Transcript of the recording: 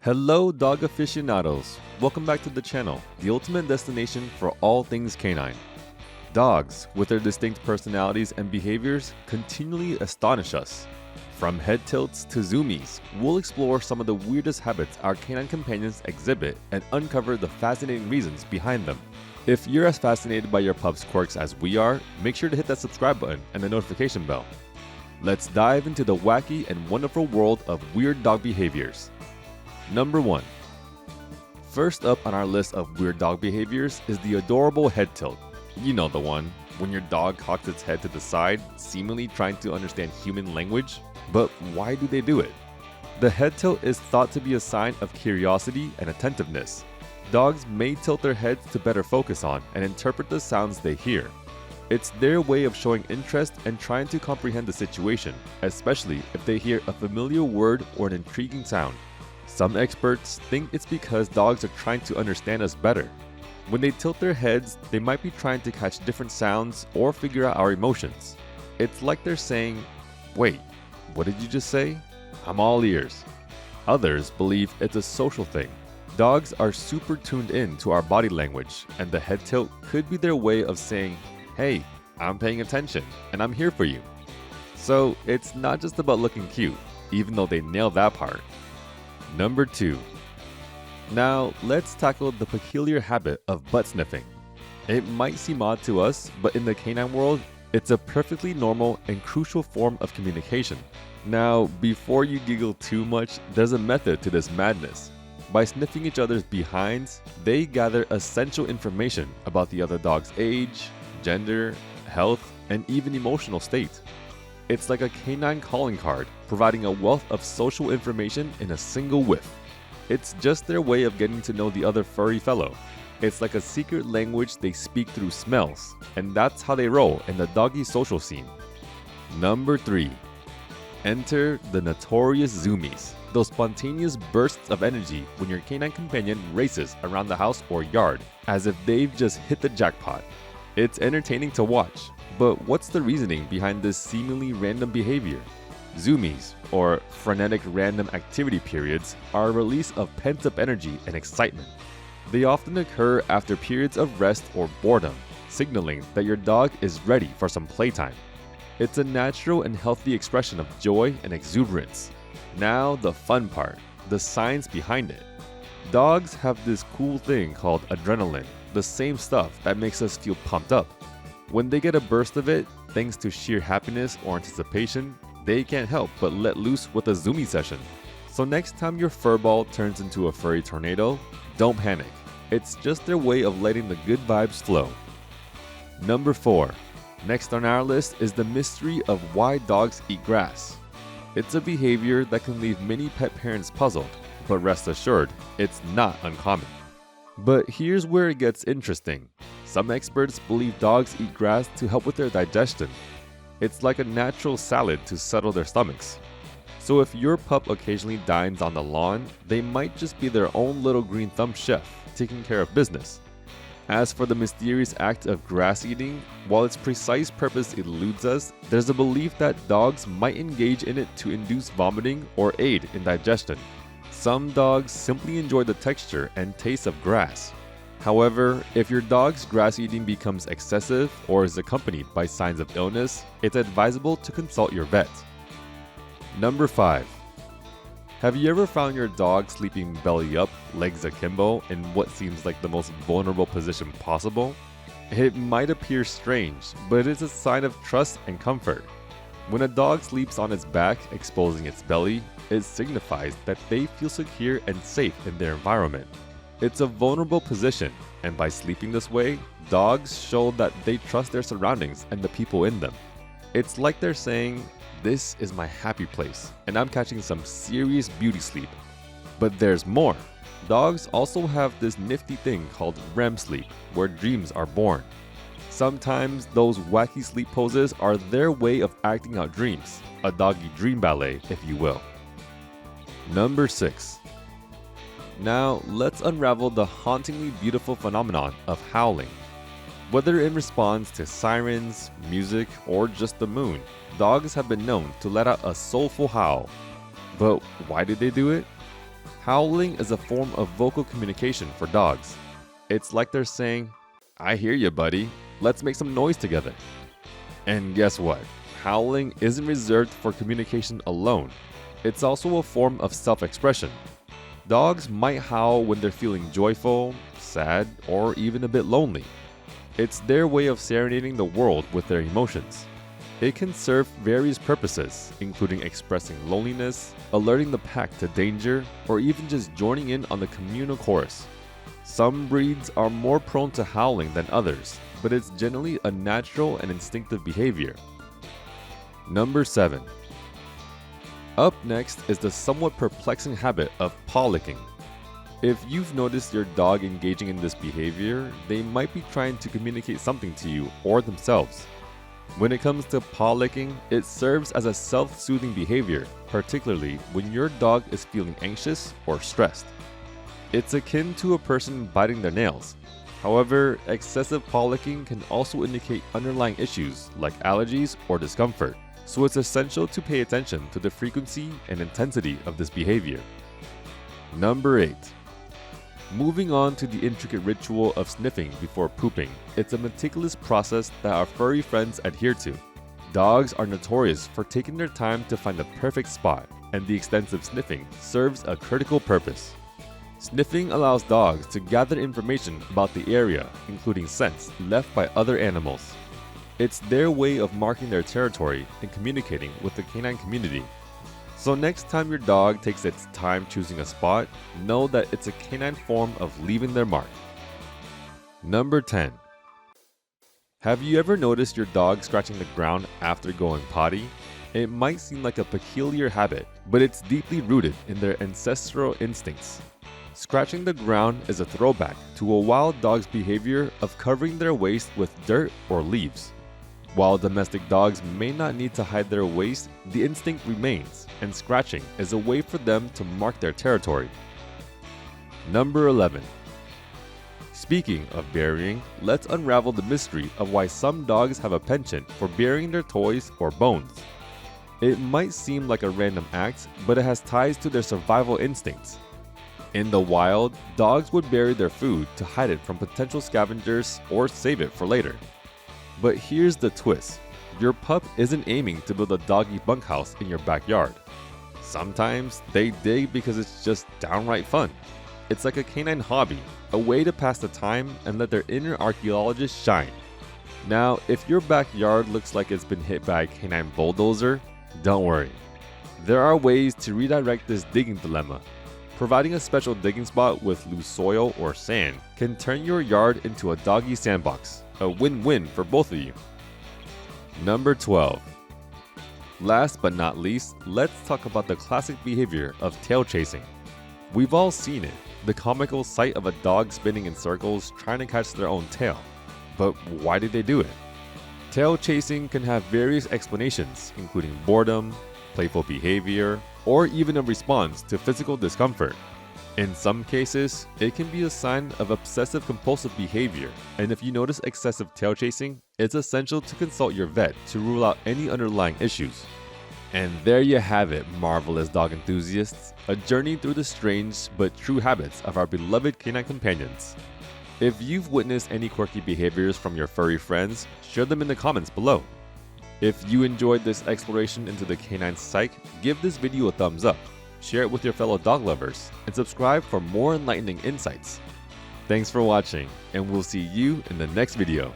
Hello dog aficionados, welcome back to the channel, the ultimate destination for all things canine. Dogs, with their distinct personalities and behaviors, continually astonish us. From head tilts to zoomies, we'll explore some of the weirdest habits our canine companions exhibit and uncover the fascinating reasons behind them. If you're as fascinated by your pup's quirks as we are, make sure to hit that subscribe button and the notification bell. Let's dive into the wacky and wonderful world of weird dog behaviors. Number 1. First up on our list of weird dog behaviors is the adorable head tilt. You know the one, when your dog cocks its head to the side, seemingly trying to understand human language. But why do they do it? The head tilt is thought to be a sign of curiosity and attentiveness. Dogs may tilt their heads to better focus on and interpret the sounds they hear. It's their way of showing interest and trying to comprehend the situation, especially if they hear a familiar word or an intriguing sound. Some experts think it's because dogs are trying to understand us better. When they tilt their heads, they might be trying to catch different sounds or figure out our emotions. It's like they're saying, "Wait, what did you just say? I'm all ears." Others believe it's a social thing. Dogs are super tuned in to our body language, and the head tilt could be their way of saying, "Hey, I'm paying attention, and I'm here for you." So it's not just about looking cute, even though they nail that part. Number 2. Now, let's tackle the peculiar habit of butt sniffing. It might seem odd to us, but in the canine world, it's a perfectly normal and crucial form of communication. Now, before you giggle too much, there's a method to this madness. By sniffing each other's behinds, they gather essential information about the other dog's age, gender, health, and even emotional state. It's like a canine calling card, providing a wealth of social information in a single whiff. It's just their way of getting to know the other furry fellow. It's like a secret language they speak through smells, and that's how they roll in the doggy social scene. Number 3. Enter the notorious zoomies, those spontaneous bursts of energy when your canine companion races around the house or yard, as if they've just hit the jackpot. It's entertaining to watch, but what's the reasoning behind this seemingly random behavior? Zoomies, or frenetic random activity periods, are a release of pent-up energy and excitement. They often occur after periods of rest or boredom, signaling that your dog is ready for some playtime. It's a natural and healthy expression of joy and exuberance. Now the fun part, the science behind it. Dogs have this cool thing called adrenaline, the same stuff that makes us feel pumped up. When they get a burst of it, thanks to sheer happiness or anticipation, they can't help but let loose with a zoomie session. So next time your furball turns into a furry tornado, don't panic. It's just their way of letting the good vibes flow. Number 4. Next on our list is the mystery of why dogs eat grass. It's a behavior that can leave many pet parents puzzled, but rest assured, it's not uncommon. But here's where it gets interesting. Some experts believe dogs eat grass to help with their digestion. It's like a natural salad to settle their stomachs. So if your pup occasionally dines on the lawn, they might just be their own little green thumb chef taking care of business. As for the mysterious act of grass eating, while its precise purpose eludes us, there's a belief that dogs might engage in it to induce vomiting or aid in digestion. Some dogs simply enjoy the texture and taste of grass. However, if your dog's grass eating becomes excessive or is accompanied by signs of illness, it's advisable to consult your vet. Number 5. Have you ever found your dog sleeping belly up, legs akimbo, in what seems like the most vulnerable position possible? It might appear strange, but it's a sign of trust and comfort. When a dog sleeps on its back, exposing its belly, it signifies that they feel secure and safe in their environment. It's a vulnerable position, and by sleeping this way, dogs show that they trust their surroundings and the people in them. It's like they're saying, "This is my happy place, and I'm catching some serious beauty sleep." But there's more. Dogs also have this nifty thing called REM sleep, where dreams are born. Sometimes those wacky sleep poses are their way of acting out dreams, a doggy dream ballet, if you will. Number 6. Now, let's unravel the hauntingly beautiful phenomenon of howling. Whether in response to sirens, music, or just the moon, dogs have been known to let out a soulful howl. But why do they do it? Howling is a form of vocal communication for dogs. It's like they're saying, "I hear you, buddy. Let's make some noise together." And guess what? Howling isn't reserved for communication alone. It's also a form of self-expression. Dogs might howl when they're feeling joyful, sad, or even a bit lonely. It's their way of serenading the world with their emotions. It can serve various purposes, including expressing loneliness, alerting the pack to danger, or even just joining in on the communal chorus. Some breeds are more prone to howling than others, but it's generally a natural and instinctive behavior. Number 7. Up next is the somewhat perplexing habit of paw licking. If you've noticed your dog engaging in this behavior, they might be trying to communicate something to you or themselves. When it comes to paw licking, it serves as a self-soothing behavior, particularly when your dog is feeling anxious or stressed. It's akin to a person biting their nails. However, excessive paw licking can also indicate underlying issues like allergies or discomfort, so it's essential to pay attention to the frequency and intensity of this behavior. Number 8. Moving on to the intricate ritual of sniffing before pooping. It's a meticulous process that our furry friends adhere to. Dogs are notorious for taking their time to find the perfect spot, and the extensive sniffing serves a critical purpose. Sniffing allows dogs to gather information about the area, including scents left by other animals. It's their way of marking their territory and communicating with the canine community. So next time your dog takes its time choosing a spot, know that it's a canine form of leaving their mark. Number 10. Have you ever noticed your dog scratching the ground after going potty? It might seem like a peculiar habit, but it's deeply rooted in their ancestral instincts. Scratching the ground is a throwback to a wild dog's behavior of covering their waist with dirt or leaves. While domestic dogs may not need to hide their waist, the instinct remains, and scratching is a way for them to mark their territory. Number 11. Speaking of burying, let's unravel the mystery of why some dogs have a penchant for burying their toys or bones. It might seem like a random act, but it has ties to their survival instincts. In the wild, dogs would bury their food to hide it from potential scavengers or save it for later. But here's the twist. Your pup isn't aiming to build a doggy bunkhouse in your backyard. Sometimes they dig because it's just downright fun. It's like a canine hobby, a way to pass the time and let their inner archaeologist shine. Now, if your backyard looks like it's been hit by a canine bulldozer, don't worry. There are ways to redirect this digging dilemma. Providing a special digging spot with loose soil or sand can turn your yard into a doggy sandbox. A win-win for both of you. Number 12. Last but not least, let's talk about the classic behavior of tail chasing. We've all seen it, the comical sight of a dog spinning in circles trying to catch their own tail. But why do they do it? Tail chasing can have various explanations, including boredom, playful behavior, or even a response to physical discomfort. In some cases, it can be a sign of obsessive-compulsive behavior, and if you notice excessive tail chasing, it's essential to consult your vet to rule out any underlying issues. And there you have it, marvelous dog enthusiasts, a journey through the strange but true habits of our beloved canine companions. If you've witnessed any quirky behaviors from your furry friends, share them in the comments below. If you enjoyed this exploration into the canine psyche, give this video a thumbs up. Share it with your fellow dog lovers, and subscribe for more enlightening insights. Thanks for watching, and we'll see you in the next video.